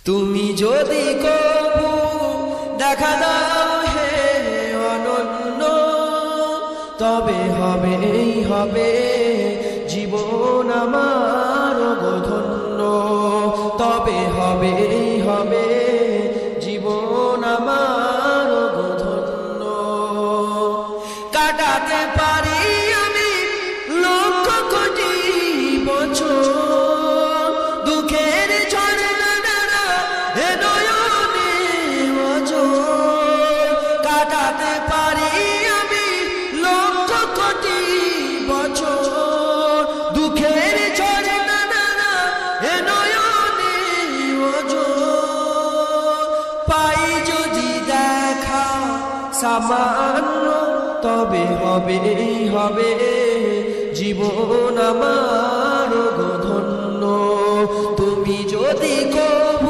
তুমি যদি কবু দেখা দাও হে অনন্য, তবে হবে জীবন আমার ধন্য, তবে হবে জীবন আমার ধন্য। কাটাতে পারি আমি লক্ষ কোটি বছর, দুঃখের ঝরনা দ্বারা এ নয়নে অঝোর। কাটাতে পারি আমি লক্ষ কোটি বছর, দুঃখের ঝরনা দ্বারা এ নয়নে অঝোর। পাই যদি দেখা সামান্য, তবে হবে জীবন আমার ধন্য। তুমি যদি কবু